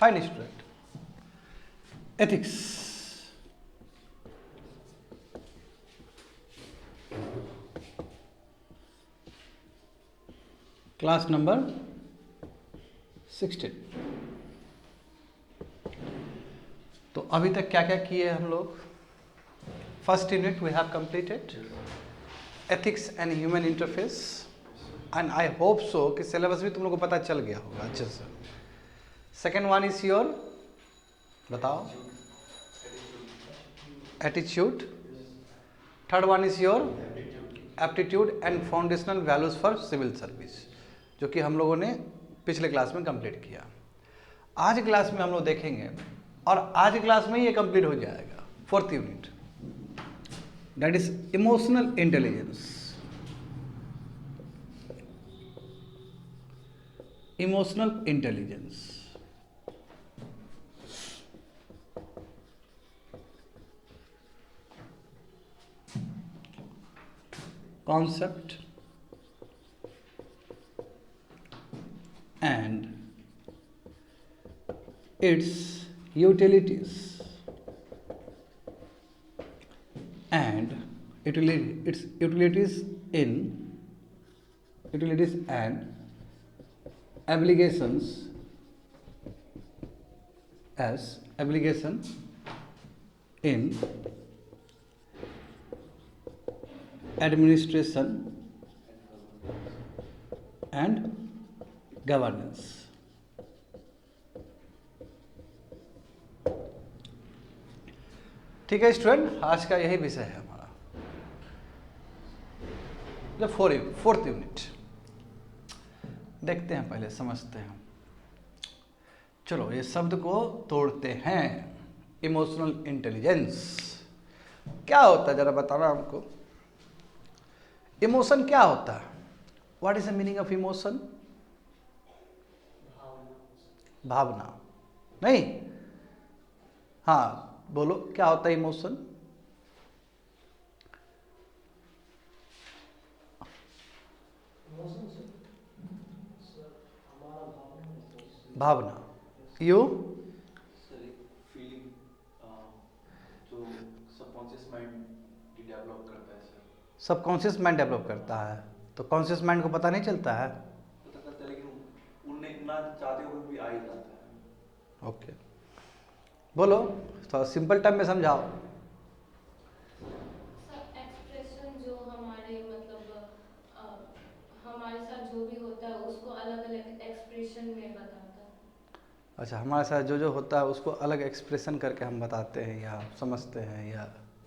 Fine student, ethics. Class number 16। तो अभी तक क्या क्या किए हम लोग? First unit we have completed ethics and human interface, and I hope so कि सिलेबस भी तुम लोग को पता चल गया होगा अच्छे से। सेकेंड वन इज योर, बताओ, attitude. Third one is your aptitude and foundational values for civil service, जो कि हम लोगों ने पिछले क्लास में कंप्लीट किया। आज क्लास में हम लोग देखेंगे, और आज क्लास में ये कंप्लीट हो जाएगा, fourth unit, that is emotional intelligence. Emotional intelligence, concept and its utilities and its utilities and obligations as obligation in administration and governance। ठीक है स्टूडेंट, आज का यही विषय है हमारा, जब फोर्थ यूनिट। देखते हैं, पहले समझते हैं। चलो ये शब्द को तोड़ते हैं। इमोशनल इंटेलिजेंस क्या होता है, जरा बताना हमको। इमोशन क्या होता है? What is the meaning of emotion? भावना नहीं, हाँ बोलो, क्या होता है इमोशन? भावना। यू? फीलिंग जो सबकॉन्शियस माइंड डेवलप करता है सर। सबकॉन्शियस माइंड डेवलप करता है, तो कॉन्शियस माइंड को पता नहीं चलता है? पता करता है, लेकिन उन्हें ना चाहते हुए भी आ ही जाता है। ओके, बोलो, थोड़ा सिंपल टर्म में समझाओ। एक्सप्रेशन जो हमारे मतलब हमारे साथ जो भी होता है उसको अलग अलग एक्सप्रेशन में बताता है। अच्छा, हमारे साथ जो जो होता है उसको अलग एक्सप्रेशन करके हम बताते हैं या समझते हैं या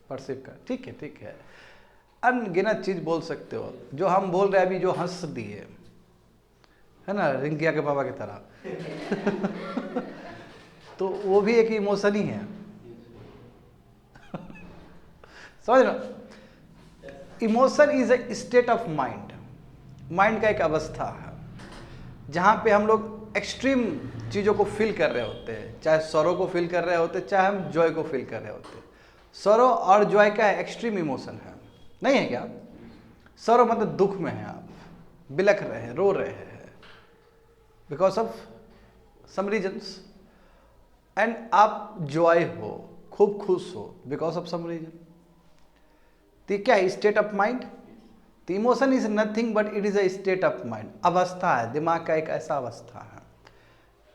परसीव कर। ठीक है, ठीक है, अनगिनत चीज़ बोल सकते हो। जो हम बोल रहे हैं अभी, जो हंस दिए है ना, रिंकिया के पापा की तरह तो वो भी एक इमोशन ही है समझ रहे? Emotion is a state of mind. Mind का एक अवस्था है जहाँ पे हम लोग एक्सट्रीम चीज़ों को फील कर रहे होते हैं, चाहे सरो को फील कर रहे होते हैं, चाहे हम जॉय को फील कर रहे होते हैं। सरो और जॉय का एक्सट्रीम इमोशन है, नहीं है क्या? सरो मतलब दुख में है, आप बिलख रहे हैं, रो रहे हैं because of some reasons, and आप जॉय हो, खूब खुश हो बिकॉज ऑफ सम रीजन। तो क्या है? State of mind. तो emotion is nothing but it is a state of mind. अवस्था है, दिमाग का एक ऐसा अवस्था है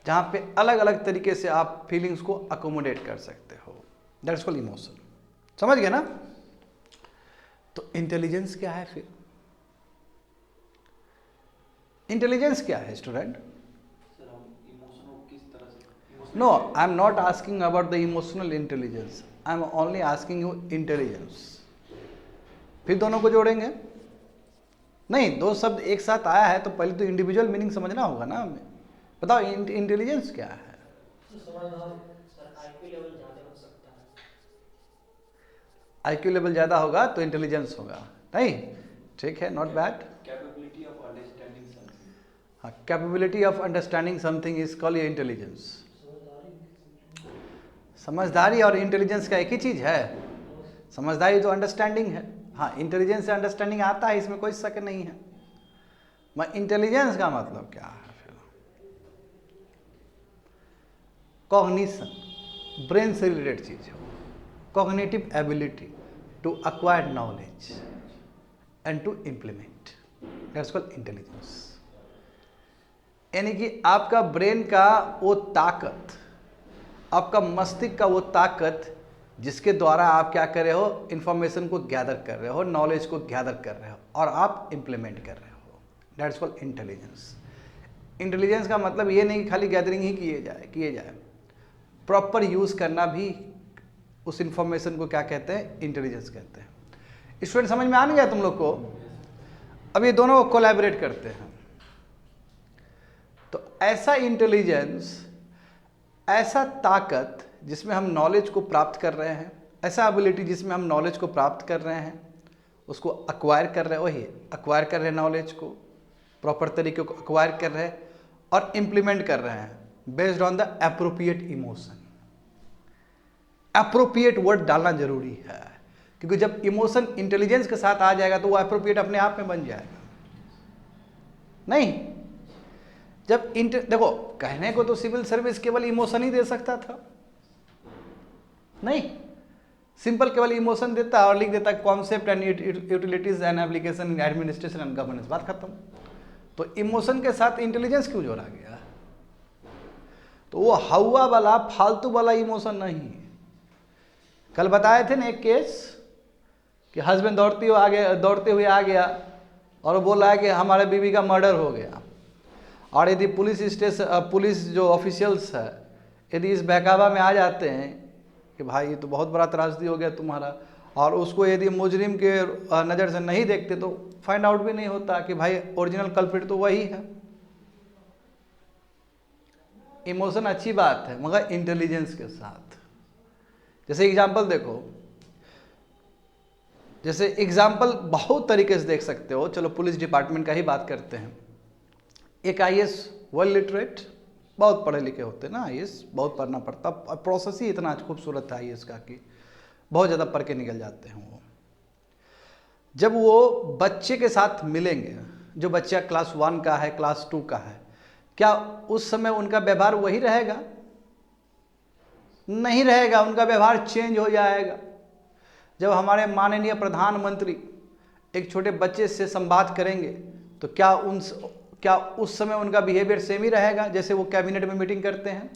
जहाँ पे अलग अलग तरीके से आप फीलिंग्स को अकोमोडेट कर सकते हो। That's called emotion. समझ गए ना? तो इंटेलिजेंस क्या है फिर? इंटेलिजेंस क्या है student? No, I am not asking about the emotional intelligence. I am only asking you intelligence. फिर दोनों को जोड़ेंगे? नहीं, दो शब्द एक साथ आया है तो पहले तो इंडिविजुअल मीनिंग समझना होगा ना हमें। बताओ इंटेलिजेंस क्या है? IQ लेवल ज़्यादा होगा तो इंटेलिजेंस होगा, नहीं? ठीक है, not bad. Capability of understanding something. हाँ, capability of understanding something is called intelligence. समझदारी और इंटेलिजेंस का एक ही चीज़ है। समझदारी तो अंडरस्टैंडिंग है, हाँ, इंटेलिजेंस से अंडरस्टैंडिंग आता है, इसमें कोई शक नहीं है। मैं इंटेलिजेंस का मतलब क्या है फिर? कॉग्निशन, ब्रेन से रिलेटेड चीज हो, cognitive ability to acquire knowledge and to implement, that's called intelligence। यानी कि आपका ब्रेन का वो ताकत, आपका मस्तिष्क का वो ताकत जिसके द्वारा आप क्या कर रहे हो, इंफॉर्मेशन को गैदर कर रहे हो, नॉलेज को गैदर कर रहे हो और आप इम्प्लीमेंट कर रहे हो, दैट्स कॉल्ड इंटेलिजेंस। इंटेलिजेंस का मतलब ये नहीं कि खाली गैदरिंग ही किए जाए, प्रॉपर यूज़ करना भी उस इंफॉर्मेशन को क्या कहते हैं, इंटेलिजेंस कहते हैं। स्टूडेंट समझ में आ नहीं गया तुम लोग को? अब ये दोनों कोलैबोरेट करते हैं। तो ऐसा इंटेलिजेंस, ऐसा ताकत जिसमें हम नॉलेज को प्राप्त कर रहे हैं, ऐसा एबिलिटी जिसमें हम नॉलेज को प्राप्त कर रहे हैं, उसको अक्वायर कर रहे हैं, वही अक्वायर कर रहे हैं, नॉलेज को प्रॉपर तरीके को अक्वायर कर रहे हैं और इम्प्लीमेंट कर रहे हैं based on the appropriate emotion. Appropriate word डालना जरूरी है, क्योंकि जब इमोशन इंटेलिजेंस के साथ आ जाएगा तो वो एप्रोप्रिएट अपने आप में बन जाएगा। नहीं, जब देखो, कहने को तो सिविल सर्विस केवल इमोशन ही दे सकता था, नहीं, सिंपल केवल इमोशन देता और लिख देता concept and utilities and application in administration and governance, बात खत्म। तो इमोशन के साथ इंटेलिजेंस क्यों जोड़ा गया? तो वो हवा वाला फालतू वाला इमोशन नहीं। कल बताए थे ना एक केस कि हस्बैंड दौड़ते हुए आ गया और बोला है कि हमारे बीवी का मर्डर हो गया, और यदि पुलिस जो ऑफिशियल्स है यदि इस बहकावा में आ जाते हैं कि भाई ये तो बहुत बड़ा त्रासदी हो गया तुम्हारा, और उसको यदि मुजरिम के नज़र से नहीं देखते तो फाइंड आउट भी नहीं होता कि भाई ओरिजिनल कल्प्रिट तो वही है। इमोशन अच्छी बात है मगर इंटेलिजेंस के साथ। जैसे एग्जाम्पल देखो, जैसे एग्जाम्पल बहुत तरीके से देख सकते हो। चलो पुलिस डिपार्टमेंट का ही बात करते हैं। एक आईएएस वेल लिटरेट, बहुत पढ़े लिखे होते हैं ना आईएएस, बहुत पढ़ना पड़ता, प्रोसेस ही इतना खूबसूरत है आईएएस का कि बहुत ज़्यादा पढ़ के निकल जाते हैं वो। जब वो बच्चे के साथ मिलेंगे, जो बच्चा क्लास 1 का है, क्लास 2 का है, क्या उस समय उनका व्यवहार वही रहेगा? नहीं रहेगा, उनका व्यवहार चेंज हो जाएगा। जब हमारे माननीय प्रधानमंत्री एक छोटे बच्चे से संवाद करेंगे तो क्या उस समय उनका बिहेवियर सेम ही रहेगा जैसे वो कैबिनेट में मीटिंग करते हैं?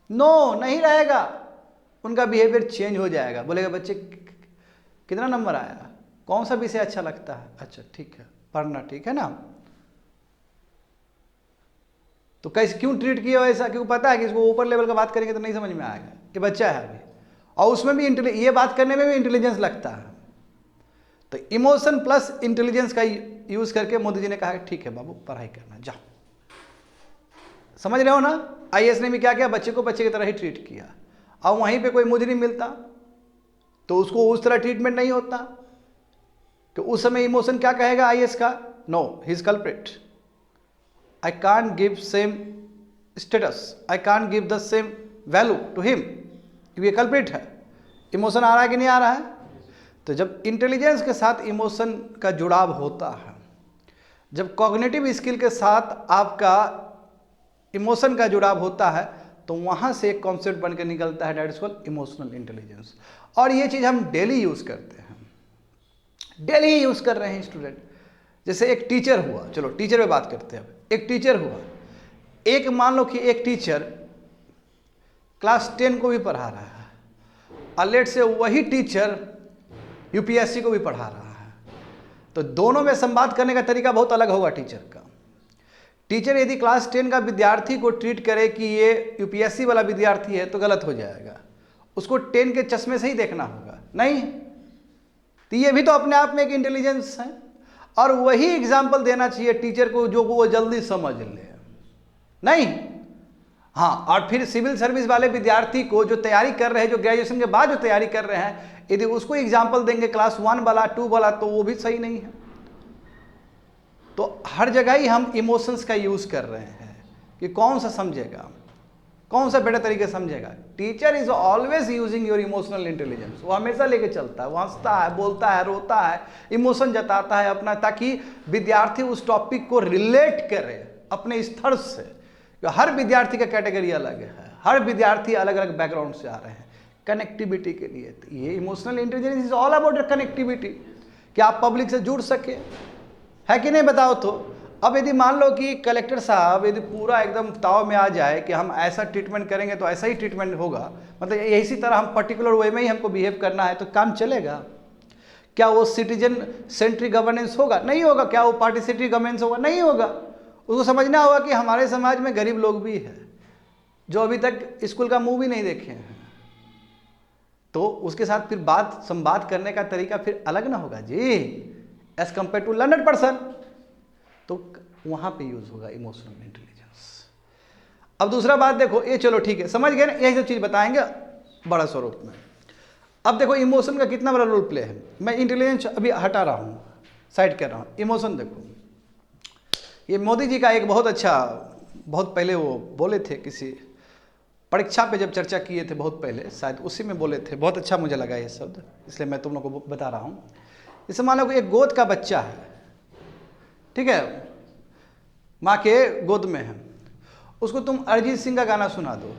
नो, नहीं रहेगा, उनका बिहेवियर चेंज हो जाएगा। बोलेगा बच्चे कितना नंबर आया, कौन सा विषय अच्छा लगता है, अच्छा ठीक है, पढ़ना ठीक है ना। तो कैसे क्यों ट्रीट किया ऐसा? क्योंकि पता है कि इसको ऊपर लेवल का बात करेंगे तो नहीं समझ में आएगा कि बच्चा है अभी, और उसमें भी ये बात करने में भी इंटेलिजेंस लगता है। तो इमोशन प्लस इंटेलिजेंस का यूज करके मोदी जी ने कहा ठीक है बाबू पढ़ाई करना, जाओ। समझ रहे हो ना? आईएएस ने भी क्या किया, बच्चे को बच्चे की तरह ही ट्रीट किया। और वहीं पे कोई मुजरिम मिलता तो उसको उस तरह ट्रीटमेंट नहीं होता, कि उस समय इमोशन क्या कहेगा आईएएस का? No, he is culprit, I can't give same status, I can't give the same value to him, क्योंकि ये कल्प्रिट है। इमोशन आ रहा है कि नहीं आ रहा है? तो जब इंटेलिजेंस के साथ इमोशन का जुड़ाव होता है, जब कॉग्निटिव स्किल के साथ आपका इमोशन का जुड़ाव होता है, तो वहाँ से एक कॉन्सेप्ट बन के निकलता है, that is called emotional intelligence. और ये चीज़ हम डेली यूज़ करते हैं, डेली ही यूज़ कर रहे हैं स्टूडेंट। जैसे एक टीचर हुआ, चलो टीचर पे बात करते हैं। अब एक टीचर हुआ, एक मान लो कि एक टीचर क्लास 10 को भी पढ़ा रहा है, और लेट से वही टीचर यूपीएससी को भी पढ़ा रहा है, तो दोनों में संवाद करने का तरीका बहुत अलग होगा टीचर का। टीचर यदि क्लास 10 का विद्यार्थी को ट्रीट करे कि ये यूपीएससी वाला विद्यार्थी है तो गलत हो जाएगा, उसको 10 के चश्मे से ही देखना होगा, नहीं? तो ये भी तो अपने आप में एक इंटेलिजेंस है। और वही एग्जाम्पल देना चाहिए टीचर को जो वो जल्दी समझ ले, नहीं? हाँ, और फिर सिविल सर्विस वाले विद्यार्थी को जो तैयारी कर रहे हैं, जो ग्रेजुएशन के बाद जो तैयारी कर रहे हैं, यदि उसको एग्जाम्पल देंगे क्लास 1 वाला 2 वाला, तो वो भी सही नहीं है। तो हर जगह ही हम इमोशंस का यूज़ कर रहे हैं कि कौन सा समझेगा, कौन सा बेटर तरीके से समझेगा। Teacher is always using your emotional intelligence, वो हमेशा लेके चलता है, वो हंसता है, बोलता है, रोता है, इमोशन जताता है अपना, ताकि विद्यार्थी उस टॉपिक को रिलेट करे अपने स्तर से। हर विद्यार्थी का कैटेगरी अलग है, हर विद्यार्थी अलग अलग बैकग्राउंड से आ रहे हैं कनेक्टिविटी के लिए। तो ये emotional intelligence is all about connectivity, कि आप पब्लिक से जुड़ सके, है कि नहीं बताओ तो। अब यदि मान लो कि कलेक्टर साहब यदि पूरा एकदम ताव में आ जाए कि हम ऐसा ट्रीटमेंट करेंगे तो ऐसा ही ट्रीटमेंट होगा, मतलब इसी तरह हम पर्टिकुलर वे में ही हमको बिहेव करना है, तो काम चलेगा क्या? वो सिटीजन सेंट्रिक गवर्नेंस होगा? नहीं होगा। क्या वो पार्टिसिपेटरी गवर्नेंस होगा? नहीं होगा। उसको समझना होगा कि हमारे समाज में गरीब लोग भी हैं जो अभी तक स्कूल का मूवी नहीं देखे हैं, तो उसके साथ फिर संवाद करने का तरीका फिर अलग ना होगा जी, as compare to learned person. तो वहां पे यूज होगा इमोशनल इंटेलिजेंस। अब दूसरा बात देखो, ये चलो ठीक है, समझ गए ना, यही सब चीज बताएंगे बड़ा स्वरूप में। अब देखो इमोशन का कितना बड़ा रोल प्ले है। मैं इंटेलिजेंस अभी हटा रहा हूं, साइड कर रहा हूं। इमोशन देखो, ये मोदी जी का एक बहुत अच्छा, बहुत पहले वो बोले थे किसी परीक्षा पे जब चर्चा किए थे बहुत पहले, शायद उसी में बोले थे, बहुत अच्छा मुझे लगा ये शब्द, इसलिए मैं तुम लोग को बता रहा हूँ। जैसे मान लो एक गोद का बच्चा है, ठीक है, माँ के गोद में है, उसको तुम अरिजीत सिंह का गाना सुना दो,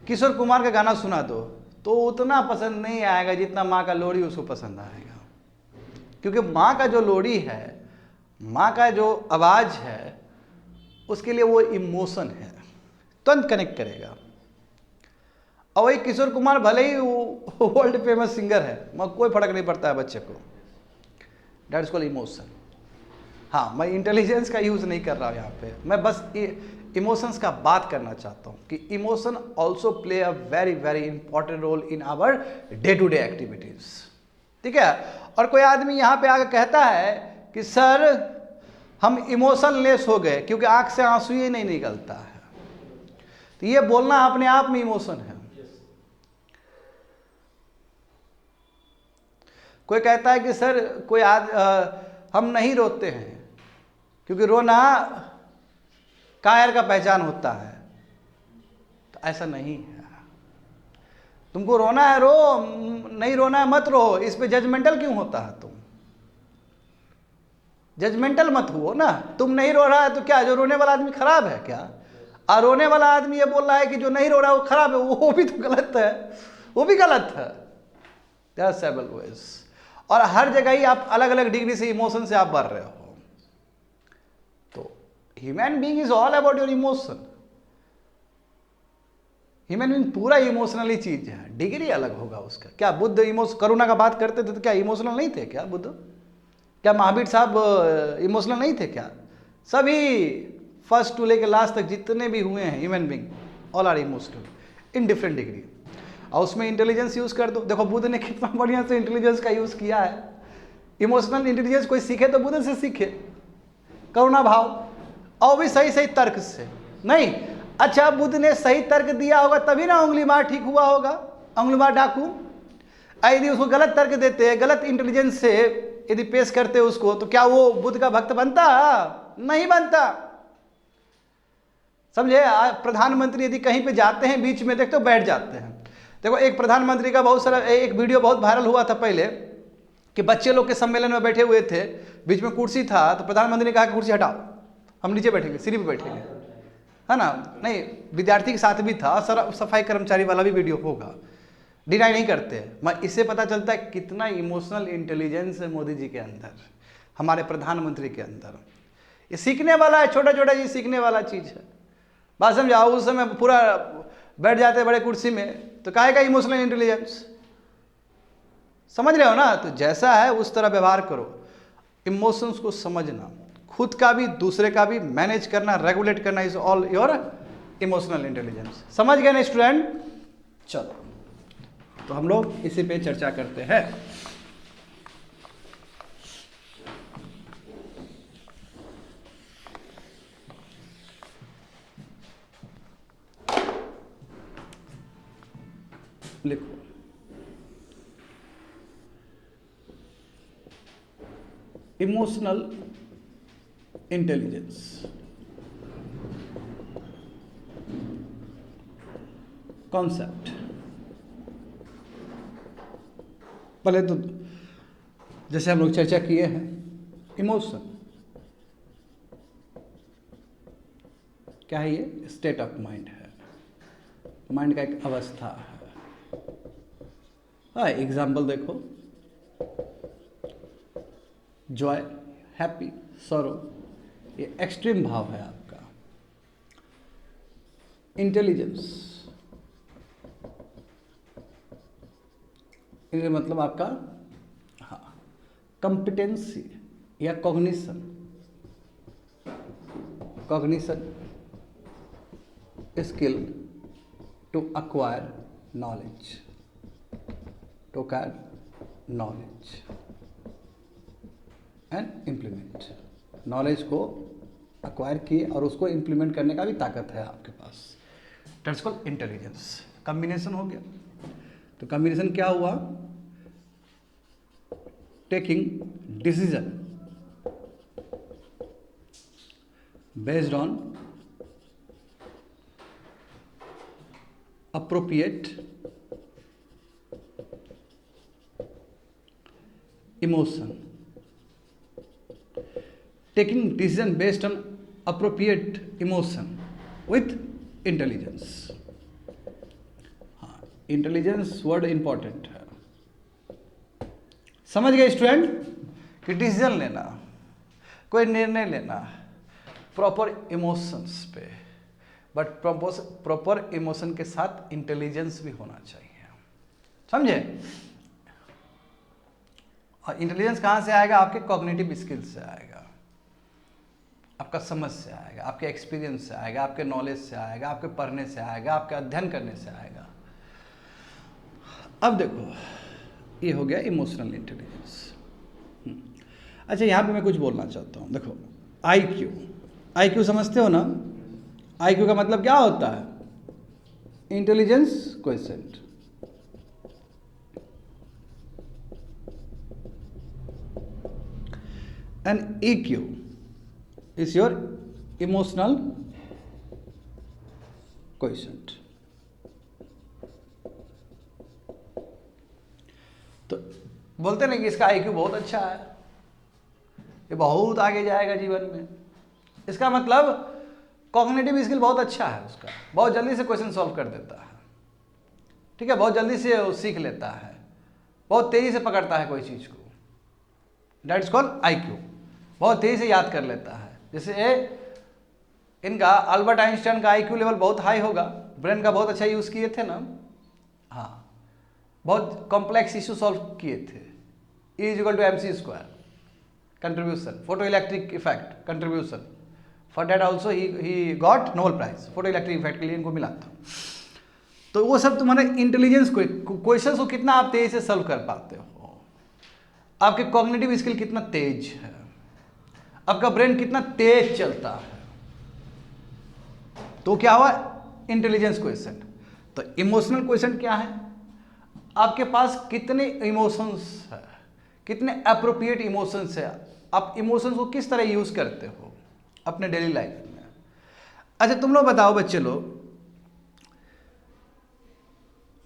किशोर कुमार का गाना सुना दो, तो उतना पसंद नहीं आएगा जितना माँ का लोरी उसको पसंद आएगा। क्योंकि माँ का जो लोरी है, माँ का जो आवाज़ है, उसके लिए वो इमोशन है, तुरंत कनेक्ट करेगा। और वही किशोर कुमार भले ही वो वर्ल्ड फेमस सिंगर है, मगर कोई फर्क नहीं पड़ता है बच्चे को। That is called emotion. हाँ, मैं इंटेलिजेंस का यूज़ नहीं कर रहा हूँ यहाँ पे, मैं बस इमोशंस का बात करना चाहता हूँ कि emotion also play a very very important role in our day to day activities, ठीक है। और कोई आदमी यहाँ पे आकर कहता है कि सर हम इमोशनलेस हो गए क्योंकि आंख से आंसू ही नहीं निकलता है, तो ये बोलना अपने आप में इमोशन है। कोई कहता है कि सर हम नहीं रोते हैं क्योंकि रोना कायर का पहचान होता है, तो ऐसा नहीं है। तुमको रोना है रो, नहीं रोना है मत रो, इस पे जजमेंटल क्यों होता है? तुम जजमेंटल मत हुओ ना। तुम नहीं रो रहा है तो क्या जो रोने वाला आदमी खराब है क्या? और रोने वाला आदमी ये बोल रहा है कि जो नहीं रो रहा है वो खराब है, वो भी तो गलत है, वो भी गलत है। देयर आर सेवरल वेज, और हर जगह ही आप अलग अलग डिग्री से इमोशन से आप बढ़ रहे हो। तो human being is all about your emotion. Human being पूरा इमोशनली चीज है, डिग्री अलग होगा उसका। क्या बुद्ध करुणा का बात करते थे तो क्या इमोशनल नहीं थे क्या बुद्ध? क्या महावीर साहब इमोशनल नहीं थे क्या? सभी फर्स्ट टू लेके लास्ट तक जितने भी हुए हैं human being, all are emotional in different degree. और उसमें इंटेलिजेंस यूज कर दो। देखो बुद्ध ने कितना बढ़िया से इंटेलिजेंस का यूज किया है। इमोशनल इंटेलिजेंस कोई सीखे तो बुद्ध से सीखे, करुणा भाव, और भी सही सही तर्क से। नहीं, अच्छा बुद्ध ने सही तर्क दिया होगा तभी ना उंगली मार ठीक हुआ होगा, उंगली मार डाकू। यदि उसको गलत तर्क देते, गलत इंटेलिजेंस से यदि पेश करते उसको, तो क्या वो बुद्ध का भक्त बनता? नहीं बनता। समझे? प्रधानमंत्री यदि कहीं पे जाते हैं बीच में देखते हो बैठ जाते हैं। देखो एक प्रधानमंत्री का बहुत सारा एक वीडियो बहुत वायरल हुआ था पहले कि बच्चे लोग के सम्मेलन में बैठे हुए थे, बीच में कुर्सी था, तो प्रधानमंत्री ने कहा कि कुर्सी हटाओ, हम नीचे बैठेंगे, सीढ़ी पे बैठेंगे, है ना। नहीं, विद्यार्थी के साथ भी था, सफाई कर्मचारी वाला भी वीडियो होगा, डिनाई नहीं करते। मैं इससे पता चलता है कितना इमोशनल इंटेलिजेंस है मोदी जी के अंदर, हमारे प्रधानमंत्री के अंदर। ये सीखने वाला है, छोटा छोटा ये सीखने वाला चीज़ है। बात समझाओ, उस समय पूरा बैठ जाते बड़े कुर्सी में, तो काहे का इमोशनल इंटेलिजेंस? समझ रहे हो ना। तो जैसा है उस तरह व्यवहार करो। इमोशंस को समझना, खुद का भी दूसरे का भी मैनेज करना, रेगुलेट करना is all your emotional intelligence. समझ गए ना स्टूडेंट? चलो तो हम लोग इसी पे चर्चा करते हैं। लिखो, इमोशनल इंटेलिजेंस कॉन्सेप्ट। पहले तो जैसे हम लोग चर्चा किए हैं, इमोशन क्या है? ये स्टेट ऑफ माइंड है। तो माइंड का एक अवस्था है। हाँ, एग्जाम्पल देखो, जॉय, हैप्पी, सॉरो, ये एक्सट्रीम भाव है आपका। इंटेलिजेंस, ये मतलब आपका हाँ कंपिटेंसी या cognition, skill to acquire knowledge and implement. Knowledge को अक्वायर किए और उसको इम्प्लीमेंट करने का भी ताकत है आपके पास। That's called intelligence. कॉम्बिनेशन हो गया। तो कॉम्बिनेशन क्या हुआ? Taking decision based on appropriate emotion, taking decision based on appropriate emotion with intelligence। हाँ, इंटेलिजेंस वर्ड इंपॉर्टेंट है। समझ गए स्टूडेंट कि डिसीजन लेना, कोई निर्णय लेना प्रॉपर इमोशंस पे, बट प्रॉपर इमोशन के साथ इंटेलिजेंस भी होना चाहिए। समझे? और इंटेलिजेंस कहाँ से आएगा? आपके कॉग्निटिव स्किल्स से आएगा, आपका समझ से आएगा, आपके एक्सपीरियंस से आएगा, आपके नॉलेज से आएगा, आपके पढ़ने से आएगा, आपके अध्ययन करने से आएगा। अब देखो, ये हो गया इमोशनल इंटेलिजेंस। अच्छा, यहाँ पे मैं कुछ बोलना चाहता हूँ। देखो, IQ समझते हो ना? IQ का मतलब क्या होता है? Intelligence question. And EQ is your emotional question. तो बोलते नहीं कि इसका IQ बहुत अच्छा है, ये बहुत आगे जाएगा जीवन में। इसका मतलब कॉग्निटिव स्किल बहुत अच्छा है उसका, बहुत जल्दी से क्वेश्चन सॉल्व कर देता है, ठीक है, बहुत जल्दी से वो सीख लेता है, बहुत तेजी से पकड़ता है कोई चीज़ को। That's called IQ। बहुत तेजी से याद कर लेता है। जैसे इनका अल्बर्ट आइंस्टाइन का IQ लेवल बहुत हाई होगा, ब्रेन का बहुत अच्छा यूज़ किए थे ना। हाँ, बहुत कॉम्प्लेक्स इशू सॉल्व किए थे। E=mc², contribution, photo electric effect contribution, for that also he got Nobel prize. Photo electric effect के लिए इनको मिला था। तो वो सब तुम्हारे इंटेलिजेंस क्वेश्चन को कितना आप तेज से सॉल्व कर पाते हो, आपके कॉग्निटिव स्किल कितना तेज है, आपका ब्रेन कितना तेज चलता है, तो क्या हुआ? Intelligence question. तो इमोशनल क्वेश्चन क्या है? आपके पास कितने इमोशंस है, कितने अप्रोप्रिएट इमोशंस है, आप इमोशंस को किस तरह यूज करते हो अपने डेली लाइफ में। अच्छा, तुम लोग बताओ बच्चे लोग,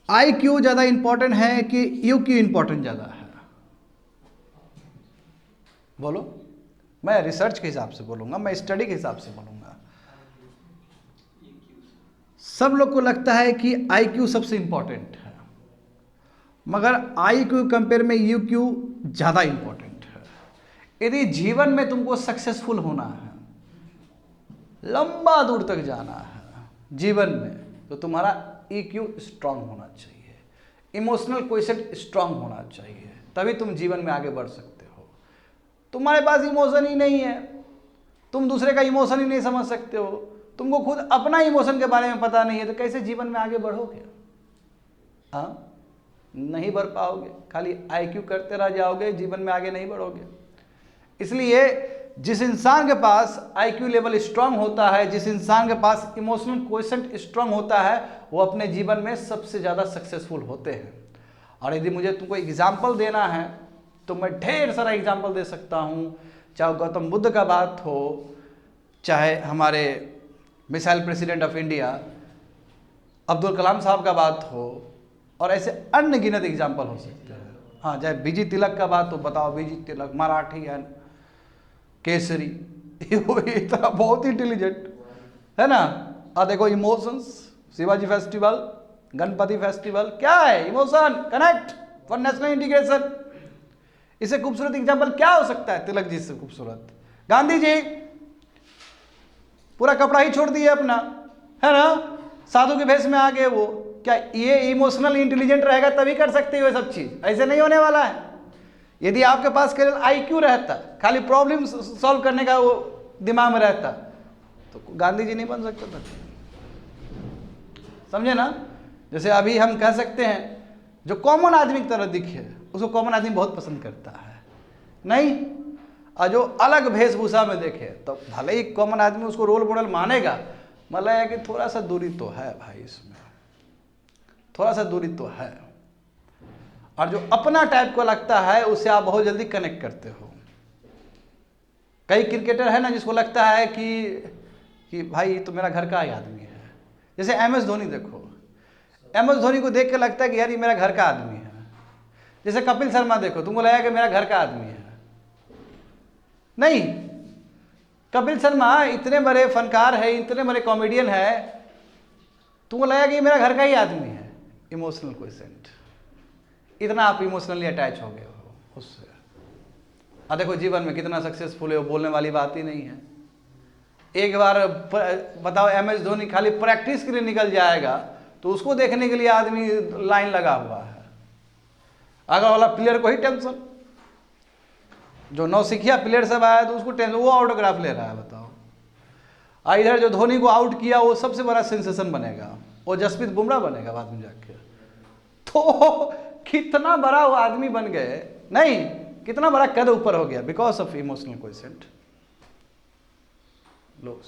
IQ ज्यादा इंपॉर्टेंट है कि UQ इंपॉर्टेंट ज्यादा है? बोलो। मैं रिसर्च के हिसाब से बोलूंगा, मैं स्टडी के हिसाब से बोलूंगा। सब लोग को लगता है कि IQ सबसे इंपॉर्टेंट है, मगर IQ कंपेयर में UQ ज्यादा इंपॉर्टेंट है। यदि जीवन में तुमको सक्सेसफुल होना है, लंबा दूर तक जाना है जीवन में, तो तुम्हारा EQ स्ट्रांग होना चाहिए, इमोशनल क्वेश्चन स्ट्रांग होना चाहिए, तभी तुम जीवन में आगे बढ़ सकते हो। तुम्हारे पास इमोशन ही नहीं है, तुम दूसरे का इमोशन ही नहीं समझ सकते हो, तुमको खुद अपना इमोशन के बारे में पता नहीं है, तो कैसे जीवन में आगे बढ़ोगे? हाँ, नहीं बढ़ पाओगे, खाली IQ करते रह जाओगे, जीवन में आगे नहीं बढ़ोगे। इसलिए जिस इंसान के पास IQ लेवल स्ट्रांग होता है, जिस इंसान के पास इमोशनल क्वेश्चन स्ट्रांग होता है, वो अपने जीवन में सबसे ज़्यादा सक्सेसफुल होते हैं। और यदि मुझे तुमको एग्जाम्पल देना है तो मैं ढेर सारा एग्जाम्पल दे सकता हूँ, चाहे गौतम बुद्ध का बात हो, चाहे हमारे missile president of India Abdul Kalam sahab का बात हो, और ऐसे अनगिनत एग्जाम्पल हो सकते हैं। हाँ, चाहे बीजी तिलक का बात हो, बताओ बीजी तिलक मराठी एंड केसरी, इतना बहुत इंटेलिजेंट है ना। देखो emotions, Shivaji festival, Ganpati festival क्या है? Emotion, connect for national integration. इससे खूबसूरत एग्जाम्पल क्या हो सकता है? तिलक जी से खूबसूरत गांधी जी पूरा कपड़ा ही छोड़ दिए अपना, है ना, साधु के भेष में आ गए वो। क्या ये इमोशनल इंटेलिजेंट रहेगा तभी कर सकते हो ये सब चीज? ऐसे नहीं होने वाला है। यदि आपके पास केवल आईक्यू रहता, खाली प्रॉब्लम सॉल्व करने का वो दिमाग में रहता, तो गांधी जी नहीं बन सकता था। समझे ना? जैसे अभी हम कह सकते हैं जो कॉमन आदमी की तरह दिखे उसको कॉमन आदमी बहुत पसंद करता है, नहीं? और जो अलग वेशभूषा में देखे तो भले ही कॉमन आदमी उसको रोल मॉडल मानेगा, मतलब है कि थोड़ा सा दूरी तो है भाई, इसमें थोड़ा सा दूरी तो है। और जो अपना टाइप को लगता है उससे आप बहुत जल्दी कनेक्ट करते हो। कई क्रिकेटर है ना जिसको लगता है कि भाई तो मेरा घर का ही आदमी है। जैसे MS धोनी देखो, MS धोनी को देख के लगता है कि यार ये मेरा घर का आदमी है। जैसे कपिल शर्मा देखो, तुमको लगेगा कि मेरा घर का आदमी है, नहीं। कपिल शर्मा इतने बड़े फनकार है, इतने बड़े कॉमेडियन है, तुमको लगेगा कि ये मेरा घर का ही आदमी है। इमोशनल क्वेश्चन, इतना आप इमोशनली अटैच हो गए हो उससे। अब देखो जीवन में कितना सक्सेसफुल है, वो बोलने वाली बात ही नहीं है। एक बार बताओ MS धोनी खाली प्रैक्टिस के लिए निकल जाएगा तो उसको देखने के लिए आदमी लाइन लगा हुआ है। अगर वाला प्लेयर को ही टेंशन, जो नौसिखिया प्लेयर सब आया तो उसको टेंशन, वो ऑटोग्राफ ले रहा है, बताओ। इधर जो धोनी को आउट किया वो सबसे बड़ा सेंसेशन बनेगा, वो जसप्रीत बुमराह बनेगा बाद में जाके। तो कितना बड़ा वो आदमी बन गए, नहीं, कितना बड़ा कद ऊपर हो गया बिकॉज ऑफ इमोशनल क्वेश्चन। लोग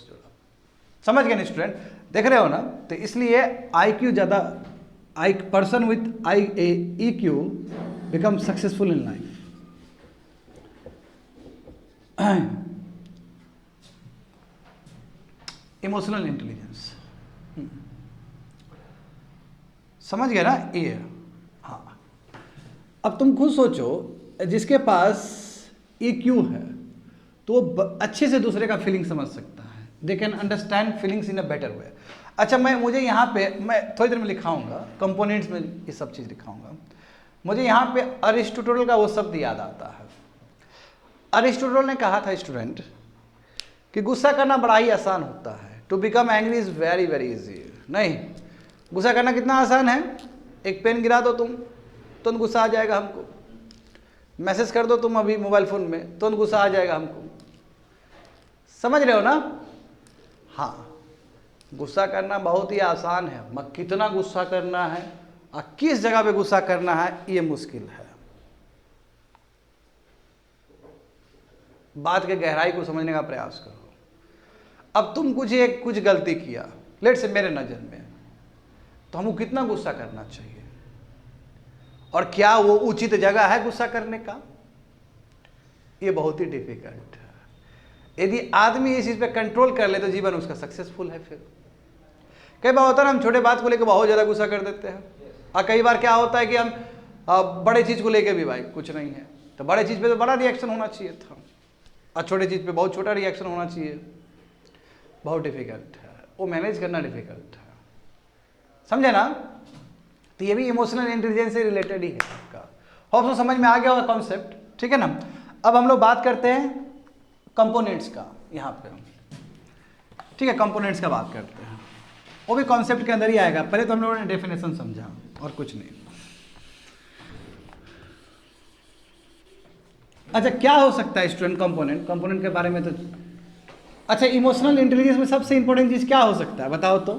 समझ गए ना स्टूडेंट? देख रहे हो ना? तो इसलिए IQ ज्यादा, person with EQ become successful in life. Emotional intelligence, समझ गए ना ये? हाँ। अब तुम खुद सोचो, जिसके पास EQ है तो वो अच्छे से दूसरे का फीलिंग समझ सकता है। They can understand feelings in a better way. अच्छा, मुझे यहाँ पे मैं थोड़ी देर में लिखाऊंगा, कंपोनेंट्स में ये सब चीज़ लिखाऊंगा। मुझे यहाँ पे अरिस्टोटल का वो शब्द याद आता है। अरिस्टोटल ने कहा था स्टूडेंट कि गुस्सा करना बड़ा ही आसान होता है। To become angry is very very easy. नहीं, गुस्सा करना कितना आसान है? एक पेन गिरा दो तुम, तुरंत गुस्सा आ जाएगा हमको। मैसेज कर दो तुम अभी मोबाइल फ़ोन में, तुरंत गुस्सा आ जाएगा हमको। समझ रहे हो ना? हाँ, गुस्सा करना बहुत ही आसान है, मगर कितना गुस्सा करना है और किस जगह पे गुस्सा करना है ये मुश्किल है। बात के गहराई को समझने का प्रयास करो। अब तुम कुछ गलती किया, लेट से मेरे नज़र में, तो हमको कितना गुस्सा करना चाहिए और क्या वो उचित जगह है गुस्सा करने का? ये बहुत ही डिफिकल्ट है। यदि आदमी इस चीज़ पे कंट्रोल कर ले तो जीवन उसका सक्सेसफुल है। फिर कई बार होता है ना, हम छोटे बात को लेकर बहुत ज़्यादा गुस्सा कर देते हैं, और कई बार क्या होता है कि हम बड़े चीज़ को लेकर भी भाई कुछ नहीं है, तो बड़े चीज़ पे तो बड़ा रिएक्शन होना चाहिए था, और छोटे चीज़ पे बहुत छोटा रिएक्शन होना चाहिए। बहुत डिफिकल्ट है, वो मैनेज करना डिफिकल्ट है। समझे ना? तो ये भी इमोशनल इंटेलिजेंस से रिलेटेड ही है आपका। होप सो समझ में आ गया होगा कॉन्सेप्ट, ठीक है ना? अब हम लोग बात करते हैं कंपोनेंट्स का यहाँ पे, ठीक है? कंपोनेंट्स का बात करते हैं, वो भी कॉन्सेप्ट के अंदर ही आएगा। पहले तो हम लोगों ने डेफिनेशन समझा और कुछ नहीं। अच्छा, क्या हो सकता है स्टूडेंट कंपोनेंट के बारे में? तो अच्छा, इमोशनल इंटेलिजेंस में सबसे इंपॉर्टेंट चीज क्या हो सकता है बताओ तो,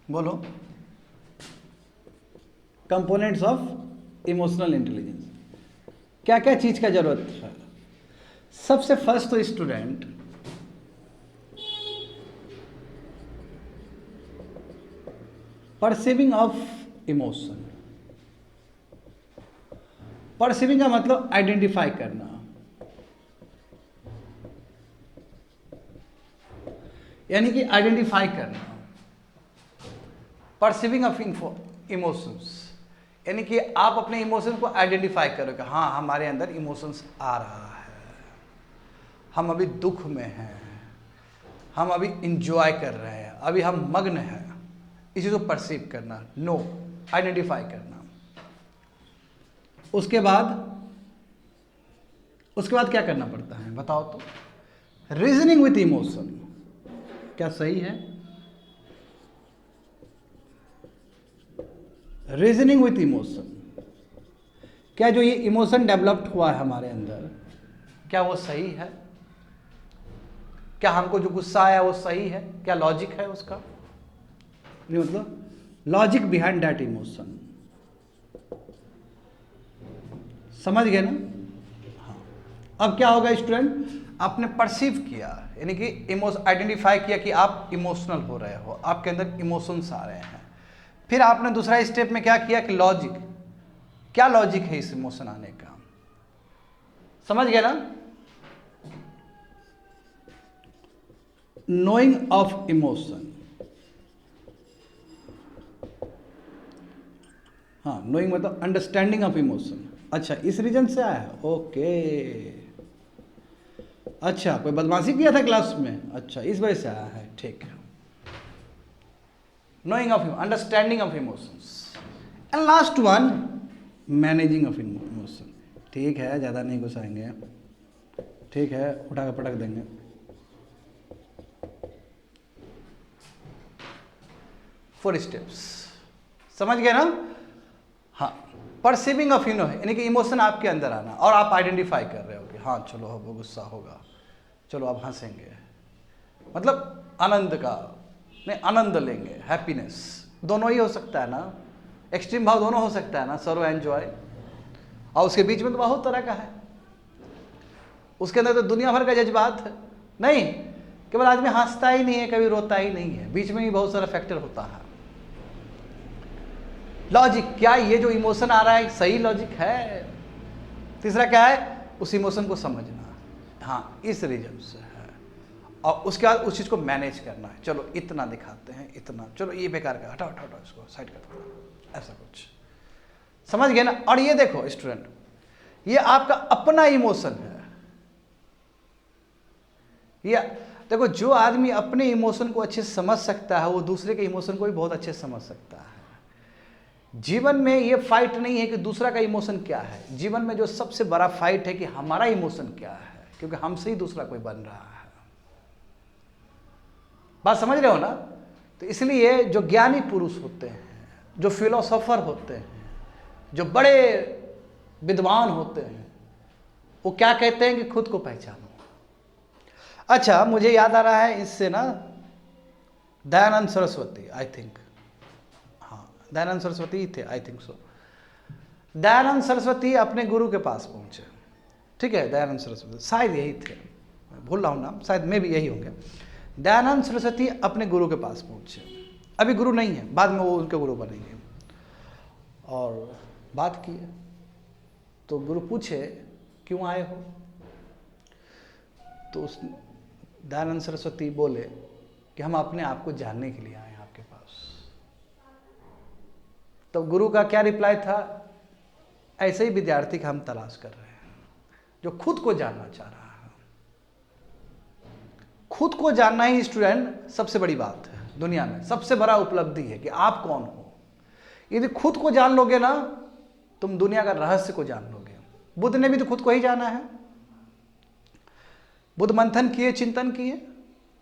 बोलो। कंपोनेंट्स ऑफ इमोशनल इंटेलिजेंस, क्या क्या चीज का जरूरत है? सबसे फर्स्ट तो student perceiving of emotion. Perceiving का मतलब आइडेंटिफाई करना, यानी कि आइडेंटिफाई करना। परसीविंग ऑफ इमोशंस, यानी कि आप अपने इमोशंस को आइडेंटिफाई करो कि हाँ, हमारे अंदर इमोशंस आ रहा है, हम अभी दुख में हैं, हम अभी इंजॉय कर रहे हैं, अभी हम मग्न हैं। इस चीज़ को परसीव करना, नो, आइडेंटिफाई करना। उसके बाद क्या करना पड़ता है बताओ तो? रीजनिंग विथ इमोशन, क्या सही है? रीजनिंग विथ इमोशन, क्या जो ये इमोशन डेवलप्ड हुआ है हमारे अंदर, क्या वो सही है? क्या हमको जो गुस्सा आया वो सही है? क्या लॉजिक है उसका? नहीं, मतलब लॉजिक बिहाइंड दैट इमोशन, समझ गए ना? हाँ। अब क्या होगा स्टूडेंट, आपने परसीव किया, यानी कि इमोशन आइडेंटिफाई किया कि आप इमोशनल हो रहे हो, आपके अंदर इमोशंस आ रहे हैं। फिर आपने दूसरा स्टेप में क्या किया कि लॉजिक, क्या लॉजिक है इस इमोशन आने का, समझ गए ना? नोइंग ऑफ इमोशन, हाँ, नोइंग मतलब अंडरस्टैंडिंग ऑफ इमोशन। अच्छा, इस रीजन से आया है, ओके। अच्छा, कोई बदमाशी किया था क्लास में, अच्छा इस वजह से आया है, ठीक है। Knowing of, understanding of emotions, and last one managing of emotion. ठीक है, ज़्यादा नहीं घुसाएंगे, ठीक है, उठा के पटक देंगे। फोर स्टेप्स, समझ गए ना? हाँ, परसीविंग ऑफ यानी कि इमोशन आपके अंदर आना, और आप आइडेंटिफाई कर रहे हो कि हाँ चलो अब गुस्सा होगा, चलो अब हंसेंगे, मतलब आनंद का नहीं, आनंद लेंगे, हैप्पीनेस, दोनों ही हो सकता है ना, एक्सट्रीम भाव दोनों हो सकता है ना, सरो एंजॉय। और उसके बीच में तो बहुत तरह का है, उसके अंदर तो दुनिया भर का जज्बात है, नहीं केवल आदमी हंसता ही नहीं है, कभी रोता ही नहीं है, बीच में भी बहुत सारा फैक्टर होता है। लॉजिक, क्या ये जो इमोशन आ रहा है सही लॉजिक है? तीसरा क्या है, उस इमोशन को समझना, हाँ इस रीजन से है, और उसके बाद उस चीज़ को मैनेज करना है, चलो इतना दिखाते हैं, इतना, चलो ये बेकार का, हटाओ हटाओ हटाओ इसको साइड कर दो, ऐसा कुछ, समझ गए ना? और ये देखो स्टूडेंट, ये आपका अपना इमोशन है। ये देखो, जो आदमी अपने इमोशन को अच्छे से समझ सकता है वो दूसरे के इमोशन को भी बहुत अच्छे से समझ सकता है। जीवन में ये फाइट नहीं है कि दूसरा का इमोशन क्या है, जीवन में जो सबसे बड़ा फाइट है कि हमारा इमोशन क्या है, क्योंकि हमसे ही दूसरा कोई बन रहा है। बात समझ रहे हो ना? तो इसलिए जो ज्ञानी पुरुष होते हैं, जो फिलोसोफर होते हैं, जो बड़े विद्वान होते हैं, वो क्या कहते हैं कि खुद को पहचानो। अच्छा, मुझे याद आ रहा है इससे ना, दयानंद सरस्वती, आई थिंक, हाँ दयानंद सरस्वती थे, I think so. Dayanand Saraswati अपने गुरु के पास पहुंचे, ठीक है, दयानंद सरस्वती शायद यही थे, मैं भूल रहा हूँ नाम, शायद में भी यही होंगे। दयानंद सरस्वती अपने गुरु के पास पहुंचे, अभी गुरु नहीं है, बाद में वो उनके गुरु बनेंगे, और बात की है तो गुरु पूछे क्यों आए हो, तो उस दयानंद सरस्वती बोले कि हम अपने आप को जानने के लिए आए हैं आपके पास। तो गुरु का क्या रिप्लाई था, ऐसे ही विद्यार्थी का हम तलाश कर रहे हैं जो खुद को जानना चाह रहा है। खुद को जानना ही स्टूडेंट सबसे बड़ी बात है, दुनिया में सबसे बड़ा उपलब्धि है कि आप कौन हो। यदि खुद को जान लोगे ना, तुम दुनिया का रहस्य को जान लोगे। बुद्ध ने भी तो खुद को ही जाना है, बुद्ध मंथन किए, चिंतन किए,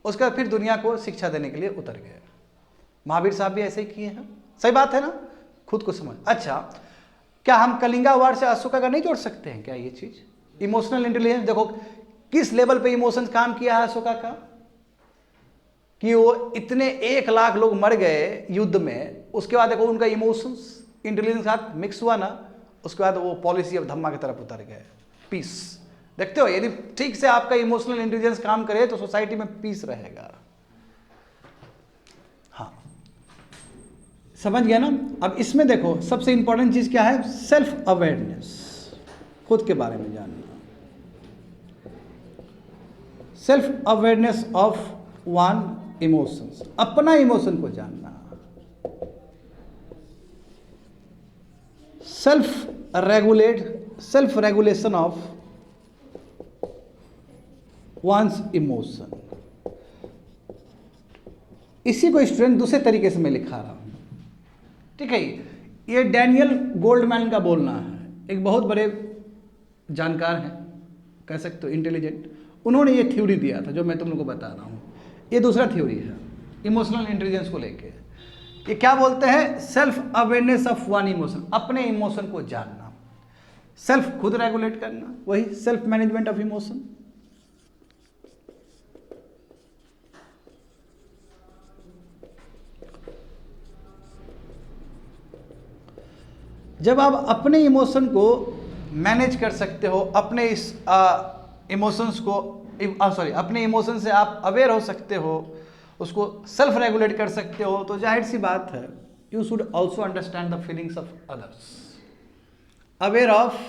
उसके बाद फिर दुनिया को शिक्षा देने के लिए उतर गए। महावीर साहब भी ऐसे ही किए हैं, सही बात है ना, खुद को समझ। अच्छा, क्या हम कलिंगा वार से अशोका का नहीं जोड़ सकते हैं क्या ये चीज? इमोशनल इंटेलिजेंस, देखो किस लेवल पे इमोशंस काम किया है अशोका का, कि वो इतने 1 लाख लोग मर गए युद्ध में, उसके बाद देखो उनका इमोशंस इंटेलिजेंस के साथ मिक्स हुआ ना, उसके बाद वो पॉलिसी ऑफ धम्मा की तरफ उतर गए, पीस। देखते हो, यदि ठीक से आपका इमोशनल इंटेलिजेंस काम करे तो सोसाइटी में पीस रहेगा। हाँ, समझ गया ना? अब इसमें देखो सबसे इंपॉर्टेंट चीज क्या है, सेल्फ अवेयरनेस, खुद के बारे में जानना, self awareness of one emotions, अपना इमोशन को जानना, self regulation of one's emotion. इसी को स्टूडेंट दूसरे तरीके से मैं लिखा रहा हूं, ठीक है, ये डैनियल गोल्डमैन का बोलना है, एक बहुत बड़े जानकार हैं, कह सकते हो इंटेलिजेंट। उन्होंने ये थ्योरी दिया था जो मैं तुम लोग को बता रहा हूँ। ये दूसरा थ्योरी है इमोशनल इंटेलिजेंस को लेके। ये क्या बोलते हैं? Self awareness of one emotion, अपने इमोशन को जानना, सेल्फ खुद रेगुलेट करना, वही सेल्फ मैनेजमेंट ऑफ इमोशन। जब आप अपने इमोशन को मैनेज कर सकते हो, अपने इस इमोशंस को अपने इमोशन से आप अवेयर हो सकते हो, उसको सेल्फ रेगुलेट कर सकते हो, तो जाहिर सी बात है you should also understand the feelings of others, aware of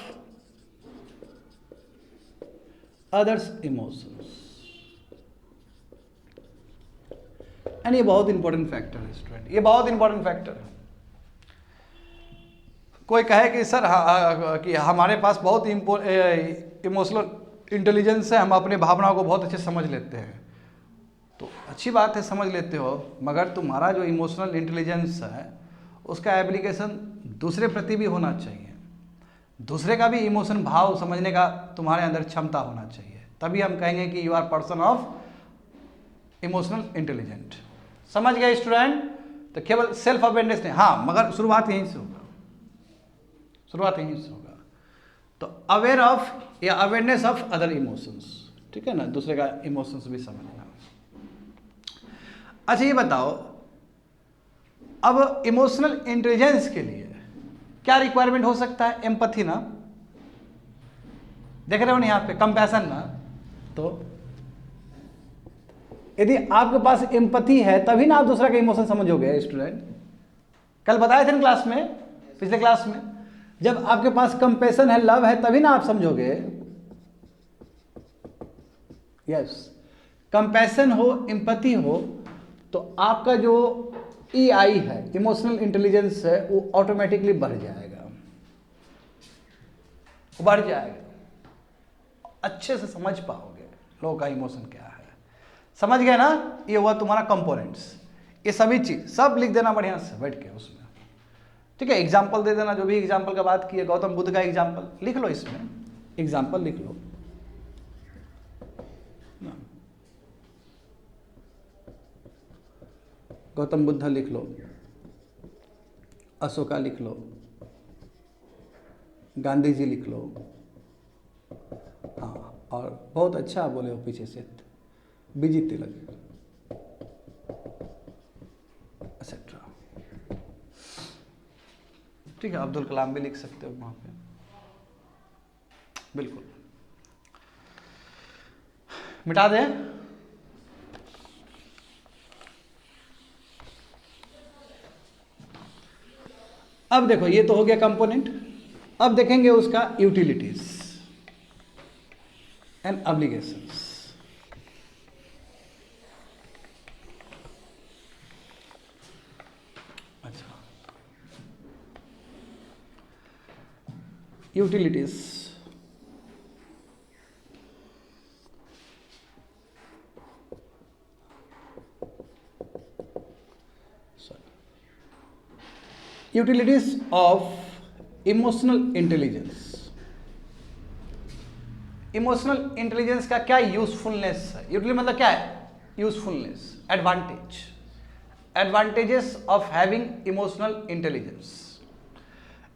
others emotions. And ये बहुत इंपॉर्टेंट फैक्टर है स्टूडेंट, ये बहुत इंपॉर्टेंट फैक्टर है। कोई कहे कि सर कि हमारे पास बहुत इमोशनल इंटेलिजेंस है, हम अपने भावनाओं को बहुत अच्छे समझ लेते हैं, तो अच्छी बात है, समझ लेते हो, मगर तुम्हारा जो इमोशनल इंटेलिजेंस है उसका एप्लीकेशन दूसरे प्रति भी होना चाहिए, दूसरे का भी इमोशन भाव समझने का तुम्हारे अंदर क्षमता होना चाहिए, तभी हम कहेंगे कि you are person of emotional intelligent. समझ गए स्टूडेंट? तो केवल सेल्फ अवेयरनेस नहीं, हाँ, मगर शुरुआत यहीं से होगा, शुरुआत यहीं से होगा। तो अवेयर ऑफ या अवेयरनेस ऑफ अदर इमोशंस, ठीक है ना, दूसरे का इमोशंस भी समझना। अच्छा ये बताओ, अब इमोशनल इंटेलिजेंस के लिए क्या रिक्वायरमेंट हो सकता है? एम्पैथी ना, देख रहे हो ना यहाँ पे, कंपैशन ना। तो यदि आपके पास एम्पैथी है तभी ना आप दूसरा का इमोशन समझोगे स्टूडेंट। कल बताए थे ना क्लास में, पिछले क्लास में, जब आपके पास कंपैशन है, लव है, तभी ना आप समझोगे। यस, कंपैशन हो, एम्पैथी हो, तो आपका जो EI है, इमोशनल इंटेलिजेंस है, वो ऑटोमेटिकली बढ़ जाएगा, वो बढ़ जाएगा, अच्छे से समझ पाओगे लोगों का इमोशन क्या है। समझ गए ना? ये हुआ तुम्हारा कंपोनेंट्स, ये सभी चीज सब लिख देना बढ़िया से बैठ के उसमें, ठीक है। एग्जाम्पल दे देना, जो भी एग्जाम्पल का बात की है, गौतम बुद्ध का एग्जाम्पल लिख लो, इसमें एग्जाम्पल लिख लो। गौतम बुद्ध लिख लो, अशोका लिख लो, गांधी जी लिख लो, हाँ, और बहुत अच्छा बोले हो पीछे से, बीजी तिलक, एक्सेट्रा, ठीक है। अब्दुल कलाम भी लिख सकते हो वहाँ पे, बिल्कुल। मिटा दें? अब देखो, ये तो हो गया कंपोनेंट। अब देखेंगे उसका यूटिलिटीज एंड ऑब्लिगेशंस। अच्छा, utilities, utilities of emotional intelligence. Emotional intelligence का क्या यूजफुलनेस है? यूटिलिटी मतलब क्या है? Usefulness, advantage, advantages of having emotional intelligence.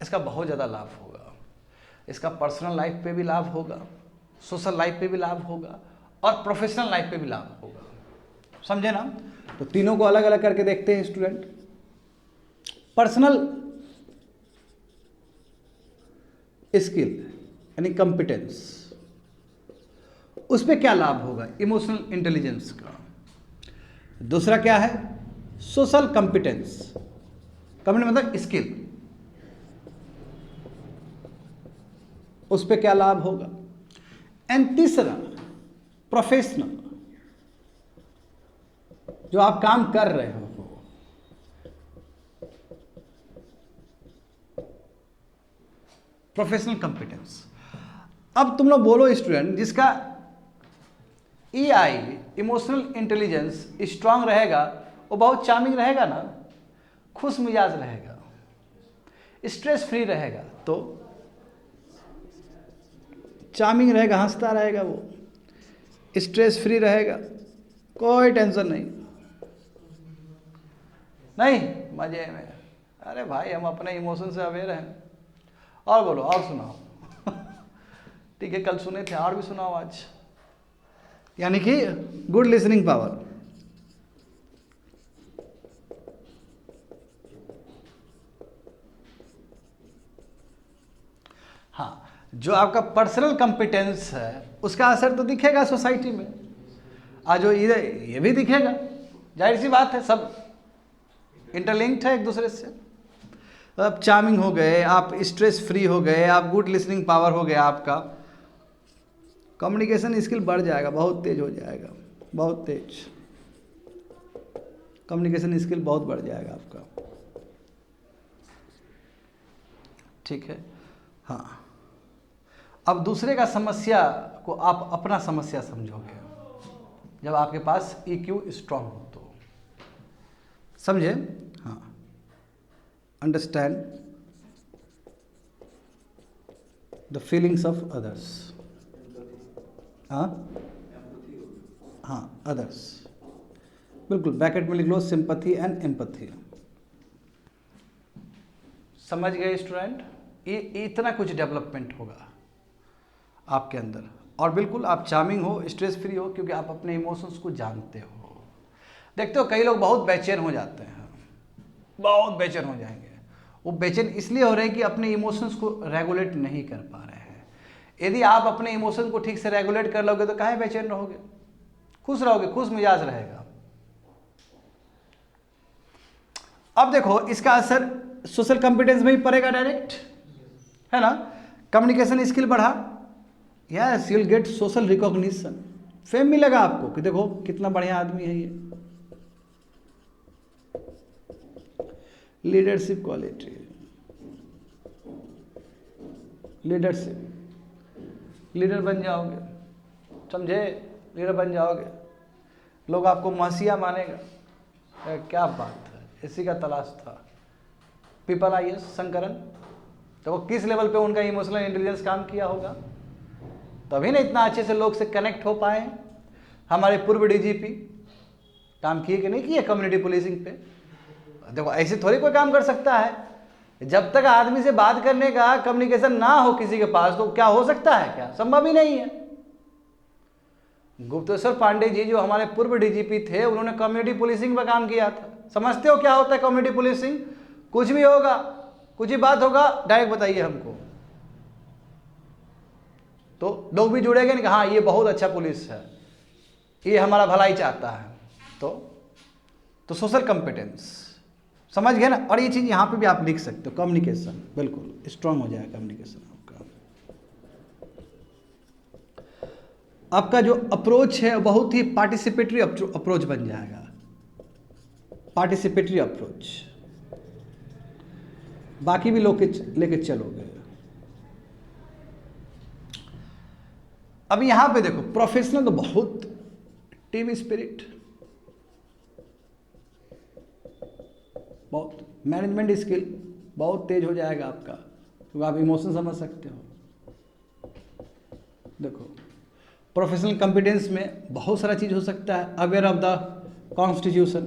इसका बहुत ज़्यादा लाभ होगा, इसका पर्सनल लाइफ पे भी लाभ होगा, सोशल लाइफ पे भी लाभ होगा, और प्रोफेशनल लाइफ पे भी लाभ होगा। समझे ना? तो तीनों को अलग अलग करके देखते हैं स्टूडेंट। पर्सनल स्किल यानी कंपिटेंस, उस पर क्या लाभ होगा? इमोशनल इंटेलिजेंस का। दूसरा क्या है? सोशल कंपिटेंस, कंपिटेंस मतलब स्किल, उस पर क्या लाभ होगा? एंड तीसरा प्रोफेशनल, जो आप काम कर रहे हो, प्रोफेशनल कंपिटेंस। अब तुम लोग बोलो स्टूडेंट, जिसका EI इमोशनल इंटेलिजेंस स्ट्रांग रहेगा, वो बहुत चार्मिंग रहेगा ना, खुश मिजाज रहेगा, स्ट्रेस फ्री रहेगा तो चार्मिंग रहेगा, हंसता रहेगा, वो स्ट्रेस फ्री रहेगा, कोई टेंशन नहीं, नहीं मजे में। अरे भाई हम अपने इमोशन से अवेयर हैं। और बोलो, और सुनाओ। ठीक है, कल सुने थे, और भी सुनाओ आज। यानी कि गुड लिसनिंग पावर। हाँ, जो आपका पर्सनल कंपिटेंस है उसका असर तो दिखेगा सोसाइटी में, आज जो ये भी दिखेगा, जाहिर सी बात है, सब इंटरलिंक्ड है एक दूसरे से। आप चार्मिंग हो गए, आप स्ट्रेस फ्री हो गए, आप गुड लिसनिंग पावर हो गया, आपका कम्युनिकेशन स्किल बढ़ जाएगा, बहुत तेज हो जाएगा, बहुत तेज कम्युनिकेशन स्किल बहुत बढ़ जाएगा आपका। ठीक है, हाँ। अब दूसरे का समस्या को आप अपना समस्या समझोगे जब आपके पास EQ स्ट्रांग हो तो, समझे? हाँ, understand the feelings of others. हाँ हाँ, अदर्स, बिल्कुल, ब्रैकेट में लिख लो, सिंपैथी एंड एम्पैथी। समझ गए स्टूडेंट? ये इतना कुछ डेवलपमेंट होगा आपके अंदर, और बिल्कुल आप चार्मिंग हो, स्ट्रेस फ्री हो, क्योंकि आप अपने इमोशंस को जानते हो। देखते हो कई लोग बहुत बेचैन हो जाते हैं, बहुत बेचैन हो जाएंगे। वो बेचैन इसलिए हो रहे हैं कि अपने इमोशंस को रेगुलेट नहीं कर पा रहे हैं। यदि आप अपने इमोशन को ठीक से रेगुलेट कर लोगे तो काहे बेचैन रहोगे, खुश रहोगे, खुश मिजाज रहेगा। अब देखो इसका असर सोशल कॉम्पिटेंस में ही पड़ेगा डायरेक्ट, है ना? कम्युनिकेशन स्किल बढ़ा, yes, you will get social recognition, fame मिलेगा आपको कि देखो कितना बढ़िया आदमी है ये। लीडरशिप क्वालिटी, लीडरशिप, लीडर बन जाओगे, समझे? लीडर बन जाओगे, लोग आपको मसीहा मानेगा। क्या बात है, इसी का तलाश था। पीपल IAS शंकरन, तो वो किस लेवल पे उनका इमोशनल इंटेलिजेंस काम किया होगा, तभी ना इतना अच्छे से लोग से कनेक्ट हो पाए। हमारे पूर्व DGP काम किए कि नहीं किए कम्युनिटी पुलिसिंग पे? देखो ऐसे थोड़ी कोई काम कर सकता है। जब तक आदमी से बात करने का कम्युनिकेशन ना हो किसी के पास, तो क्या हो सकता है? क्या संभव ही नहीं है। गुप्तेश्वर पांडे जी जो हमारे पूर्व DGP थे, उन्होंने कम्युनिटी पुलिसिंग पर काम किया था। समझते हो क्या होता है कम्युनिटी पुलिसिंग? कुछ भी होगा, कुछ ही बात होगा, डायरेक्ट बताइए हमको, तो लोग भी जुड़ेंगे नहीं कि हाँ ये बहुत अच्छा पुलिस है, ये हमारा भलाई चाहता है। तो सोशल कॉम्पिटेंस समझ गए ना? और ये चीज़ यहाँ पे भी आप लिख सकते हो, कम्युनिकेशन बिल्कुल स्ट्रांग हो जाएगा कम्युनिकेशन आपका जो अप्रोच है बहुत ही पार्टिसिपेटरी अप्रोच बन जाएगा, पार्टिसिपेटरी अप्रोच, बाकी भी लोग लेके चलोगे। अब यहां पे देखो प्रोफेशनल तो बहुत, टीम स्पिरिट बहुत, मैनेजमेंट स्किल बहुत तेज हो जाएगा आपका, क्योंकि आप इमोशन समझ सकते हो। देखो प्रोफेशनल कॉम्पिटेंस में बहुत सारा चीज़ हो सकता है। अवेयर ऑफ द कॉन्स्टिट्यूशन,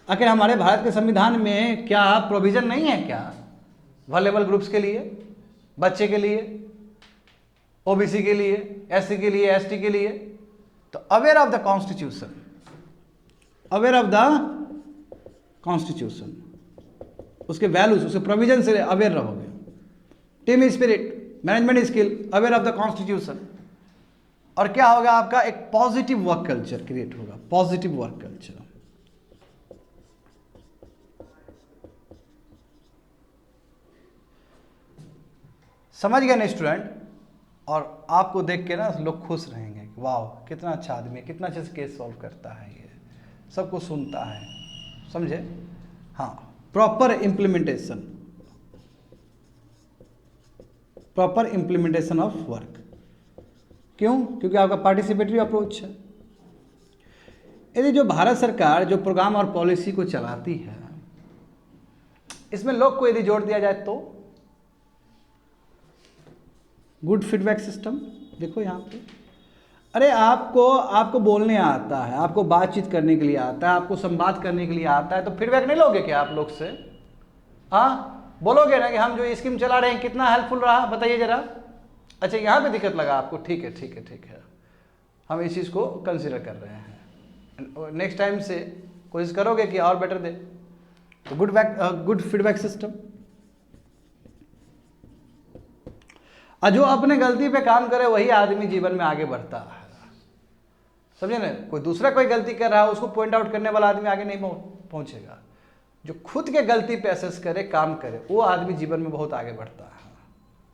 आखिर हमारे भारत के संविधान में क्या प्रोविज़न नहीं है क्या वल्नरेबल ग्रुप्स के लिए, बच्चे के लिए, OBC के लिए, SC के लिए, ST के लिए? तो aware of the constitution, aware of the constitution, उसके वैल्यूज, उसके प्रोविजन से अवेयर रहोगे। Team spirit, management skill, aware of the constitution, और क्या होगा आपका एक पॉजिटिव वर्क कल्चर क्रिएट होगा, पॉजिटिव वर्क कल्चर। समझ गए ना स्टूडेंट? और आपको देख के ना लोग खुश रहेंगे, वाह कितना अच्छा आदमी है, कितना अच्छे से केस सॉल्व करता है, ये सबको सुनता है, समझे? हाँ, proper implementation, proper implementation of work. क्यों? क्योंकि आपका पार्टिसिपेटरी अप्रोच है। यदि जो भारत सरकार जो प्रोग्राम और पॉलिसी को चलाती है, इसमें लोग को यदि जोड़ दिया जाए तो गुड फीडबैक सिस्टम। देखो यहाँ पे, अरे आपको बोलने आता है, आपको बातचीत करने के लिए आता है, आपको संवाद करने के लिए आता है, तो फीडबैक नहीं लोगे क्या आप लोग से? हाँ, बोलोगे ना कि हम जो स्कीम चला रहे हैं कितना हेल्पफुल रहा, बताइए जरा। अच्छा, यहाँ पे दिक्कत लगा आपको, ठीक है ठीक है ठीक है, हम इस चीज़ को कंसिडर कर रहे हैं, नेक्स्ट टाइम से कोशिश करोगे कि और बेटर दे। तो गुड फीडबैक सिस्टम। और जो अपने गलती पे काम करे वही आदमी जीवन में आगे बढ़ता है, समझे ना? कोई दूसरा कोई गलती कर रहा है, उसको पॉइंट आउट करने वाला आदमी आगे नहीं पहुंचेगा। जो खुद के गलती पे असेस करे, काम करे, वो आदमी जीवन में बहुत आगे बढ़ता है।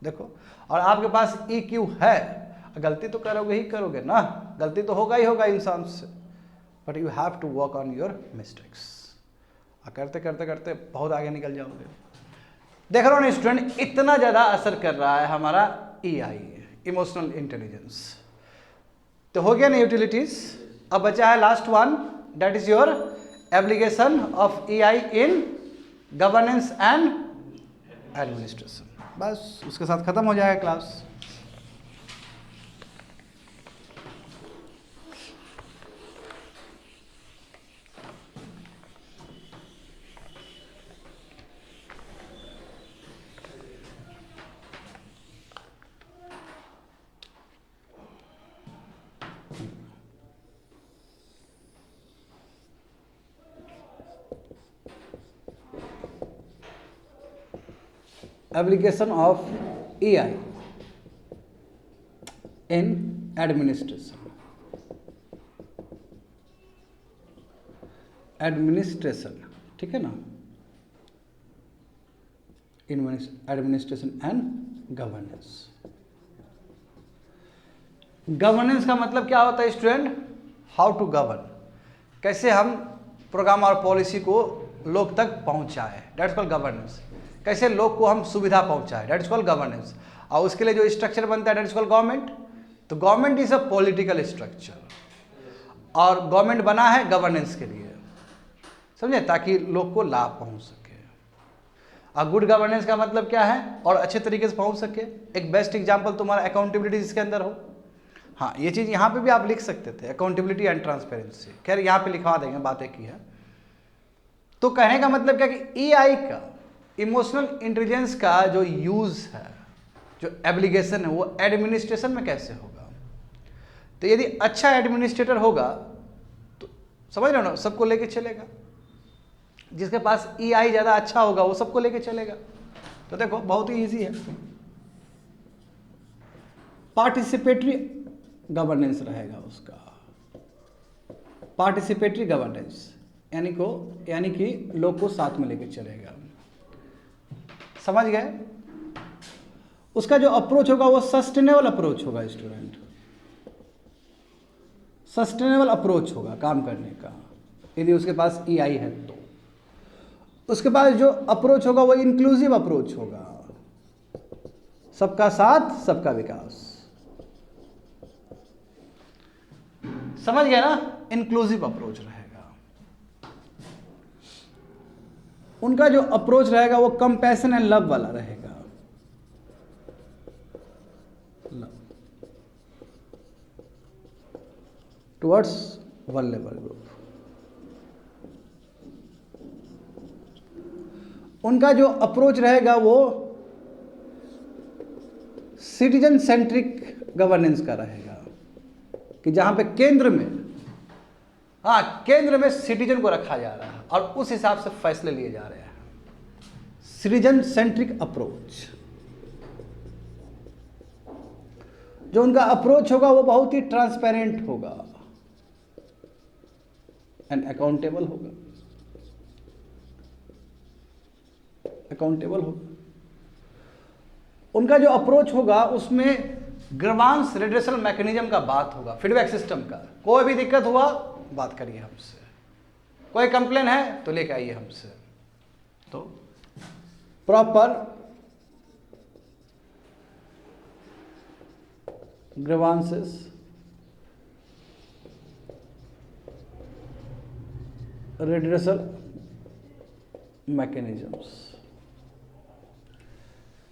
देखो, और आपके पास EQ है, गलती तो करोगे ही करोगे ना, गलती तो होगा ही होगा इंसान से, but you have to work on your mistakes. करते करते करते बहुत आगे निकल जाओगे। देख रहे हो ना स्टूडेंट, इतना ज़्यादा असर कर रहा है हमारा EI, इमोशनल इंटेलिजेंस। तो हो गया ना यूटिलिटीज। अब बचा है last one, that is your application of EI in governance and administration. बस उसके साथ खत्म हो जाएगा class. Application of EI in administration। Administration, ठीक है ना? Administration and governance. गवर्नेंस का मतलब क्या होता है स्टूडेंट? हाउ टू गवर्न, कैसे हम प्रोग्राम और पॉलिसी को लोग तक पहुंचाए, दैट्स कॉल्ड गवर्नेंस। कैसे लोग को हम सुविधा पहुंचाए, दैट्स कॉल्ड गवर्नेंस। और उसके लिए जो स्ट्रक्चर बनता है दैट्स कॉल्ड गवर्नमेंट। तो government is a political structure, और गवर्नमेंट बना है गवर्नेंस के लिए, समझे, ताकि लोग को लाभ पहुंच सके। और गुड गवर्नेंस का मतलब क्या है? और अच्छे तरीके से पहुंच सके। एक बेस्ट एग्जांपल तुम्हारा अकाउंटेबिलिटी जिसके अंदर हो। हाँ, ये चीज़ यहाँ पे भी आप लिख सकते थे, अकाउंटेबिलिटी एंड ट्रांसपेरेंसी। खैर यहाँ पे लिखवा देंगे, बातें की है। तो कहने का मतलब क्या कि EI का, इमोशनल इंटेलिजेंस का जो यूज है, जो एप्लीकेशन है, वो एडमिनिस्ट्रेशन में कैसे होगा। तो यदि अच्छा एडमिनिस्ट्रेटर होगा तो समझ रहे हो ना, सबको लेके चलेगा। जिसके पास EI ज़्यादा अच्छा होगा वो सबको लेके चलेगा। तो देखो बहुत ही ईजी है। पार्टिसिपेटरी गवर्नेंस रहेगा उसका, पार्टिसिपेटरी गवर्नेंस, यानी कि लोग को साथ में लेके चलेगा। समझ गए? उसका जो अप्रोच होगा वो सस्टेनेबल अप्रोच होगा स्टूडेंट, सस्टेनेबल अप्रोच होगा काम करने का, यदि उसके पास EI है तो। उसके बाद जो अप्रोच होगा वो इंक्लूसिव अप्रोच होगा, सबका साथ सबका विकास। समझ गए ना? इंक्लूसिव अप्रोच रहेगा। उनका जो अप्रोच रहेगा वो कंपैशन एंड लव वाला रहेगा। Towards vulnerable group. उनका जो अप्रोच रहेगा वो सिटीजन सेंट्रिक गवर्नेंस का रहेगा, कि जहां पे केंद्र में सिटीजन को रखा जा रहा है और उस हिसाब से फैसले लिए जा रहे हैं। Citizen centric approach. जो उनका अप्रोच होगा वो बहुत ही ट्रांसपेरेंट होगा एंड अकाउंटेबल होगा। उनका जो अप्रोच होगा उसमें ग्रीवांस रिड्रेसल मैकेनिज्म का बात होगा, फीडबैक सिस्टम का। कोई भी दिक्कत हुआ बात करिए हमसे, कोई कंप्लेन है तो लेके आइए हमसे। तो प्रॉपर ग्रीवांसेस रिड्रेसल मैकेनिज्म्स।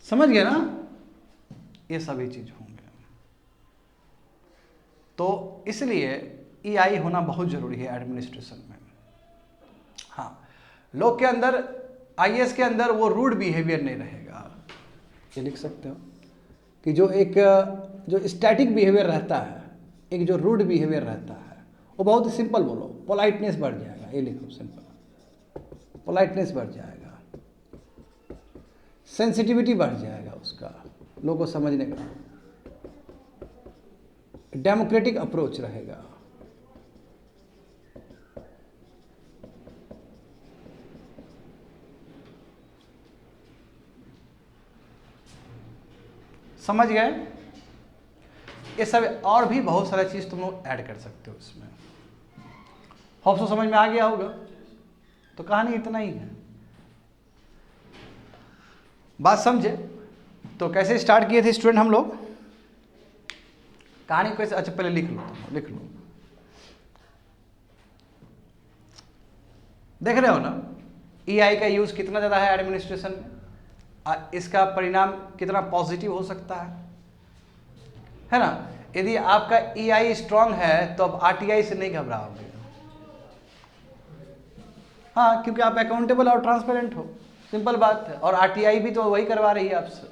समझ गए ना, ये सभी चीज होंगे। तो इसलिए ईआई होना बहुत जरूरी है एडमिनिस्ट्रेशन में। हाँ, लोग के अंदर, आईएएस के अंदर वो रूड बिहेवियर नहीं रहेगा। ये लिख सकते हो कि जो स्टैटिक बिहेवियर रहता है, एक जो रूड बिहेवियर रहता है, वो बहुत ही सिंपल बोलो, पोलाइटनेस बढ़ जाएगा। ये लिखो सिंपल, पोलाइटनेस बढ़ जाएगा, सेंसिटिविटी बढ़ जाएगा उसका, लोगों को समझने का, डेमोक्रेटिक अप्रोच रहेगा। समझ गए? ये सब और भी बहुत सारा चीज तुम लोग ऐड कर सकते हो इसमें। होप सो समझ में आ गया होगा। तो कहानी इतना ही है, बात समझे? तो कैसे स्टार्ट किए थे स्टूडेंट हम लोग? कहानी कैसे, अच्छा पहले लिख लो, लिख लो। देख रहे हो ना ईआई का यूज कितना ज़्यादा है एडमिनिस्ट्रेशन में, इसका परिणाम कितना पॉजिटिव हो सकता है ना? यदि आपका ईआई स्ट्रांग है तो अब आरटीआई से नहीं घबराओगे। हाँ, क्योंकि आप अकाउंटेबल और ट्रांसपेरेंट हो, सिंपल बात है। और आरटीआई भी तो वही करवा रही है आपसे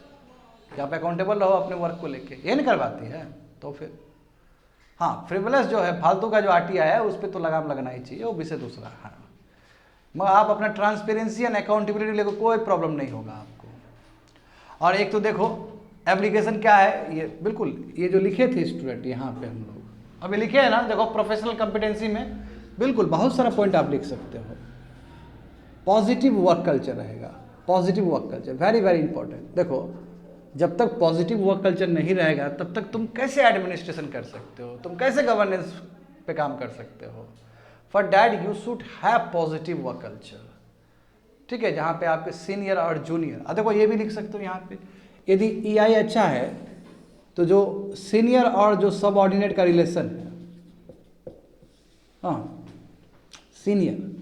कि आप अकाउंटेबल रहो अपने वर्क को लेके, ये नहीं करवाती है। तो फिर हाँ, फ्रिवलेस जो है, फालतू का जो आरटीआई है उस पर तो लगाम लगना ही चाहिए, वो विषय दूसरा है। मगर आप अपना ट्रांसपेरेंसी एंड अकाउंटेबिलिटी लेकर कोई प्रॉब्लम नहीं होगा आपको। और एक तो देखो एप्लीकेशन क्या है, ये बिल्कुल ये जो लिखे थे स्टूडेंट यहाँ पे हम लोग अभी लिखे हैं ना, देखो प्रोफेशनल कॉम्पिटेंसी में बिल्कुल बहुत सारा पॉइंट आप लिख सकते हो। पॉजिटिव वर्क कल्चर रहेगा, positive work culture very very important. देखो जब तक पॉजिटिव वर्क कल्चर नहीं रहेगा तब तक तुम कैसे एडमिनिस्ट्रेशन कर सकते हो, तुम कैसे गवर्नेंस पे काम कर सकते हो। For that you should have positive work culture, ठीक है, जहाँ पे आपके सीनियर और जूनियर, देखो ये भी लिख सकते हो यहाँ पे, यदि ईआई अच्छा है तो जो सीनियर और जो सबऑर्डिनेट का रिलेशन है, हाँ, सीनियर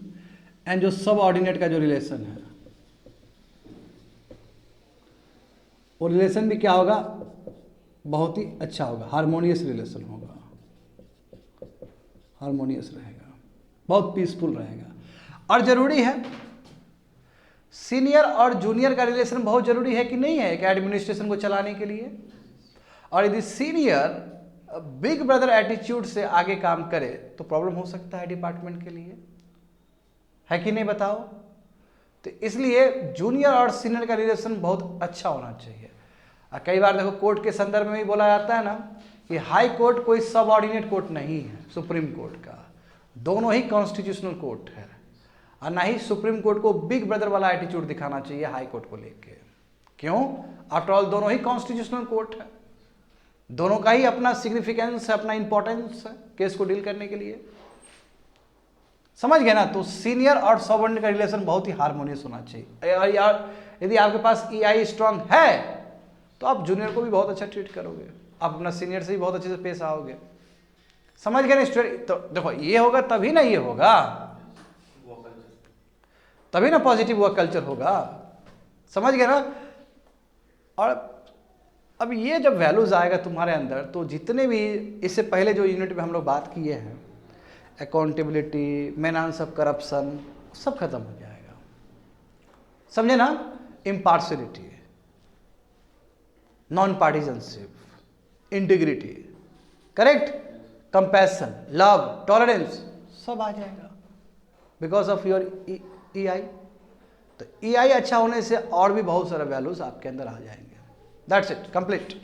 एंड जो सबऑर्डिनेट का जो रिलेशन है, वो रिलेशन भी क्या होगा, बहुत ही अच्छा होगा, हार्मोनियस रिलेशन होगा, हार्मोनियस रहेगा, बहुत पीसफुल रहेगा। और जरूरी है सीनियर और जूनियर का रिलेशन बहुत जरूरी है कि नहीं है एक एडमिनिस्ट्रेशन को चलाने के लिए। और यदि सीनियर बिग ब्रदर एटीट्यूड से आगे काम करे तो प्रॉब्लम हो सकता है डिपार्टमेंट के लिए, है कि नहीं बताओ? तो इसलिए जूनियर और सीनियर का रिलेशन बहुत अच्छा होना चाहिए। कई बार देखो कोर्ट के संदर्भ में भी बोला जाता है ना कि हाई कोर्ट कोई सबऑर्डिनेट कोर्ट नहीं है सुप्रीम कोर्ट का, दोनों ही कॉन्स्टिट्यूशनल कोर्ट है। और ना ही सुप्रीम कोर्ट को बिग ब्रदर वाला एटीट्यूड दिखाना चाहिए हाई कोर्ट को लेके। क्यों? आफ्टर ऑल दोनों ही कॉन्स्टिट्यूशनल कोर्ट है, दोनों का ही अपना सिग्निफिकेंस है, अपना इंपॉर्टेंस है केस को डील करने के लिए। समझ गए ना? तो सीनियर और सबऑर्डिनेट का रिलेशन बहुत ही हार्मोनियस होना चाहिए। यदि आपके पास ईआई स्ट्रांग है तो आप जूनियर को भी बहुत अच्छा ट्रीट करोगे, आप अपना सीनियर से भी बहुत अच्छे से पेश आओगे। समझ गए ना स्टूडेंट? तो देखो ये होगा तभी ना ये होगा, तभी ना पॉजिटिव वर्क कल्चर होगा। समझ गए ना? और अब ये जब वैल्यूज आएगा तुम्हारे अंदर तो जितने भी इससे पहले जो यूनिट में हम लोग बात किए हैं, अकाउंटेबिलिटी, मेनांस ऑफ करप्शन, सब खत्म हो जाएगा। समझे ना? Impartiality, non partisanship, integrity, correct, compassion, love, tolerance, सब आ जाएगा बिकॉज ऑफ योर ईआई। तो ईआई अच्छा होने से और भी बहुत सारे वैल्यूज आपके अंदर आ जाएंगे। That's it, complete.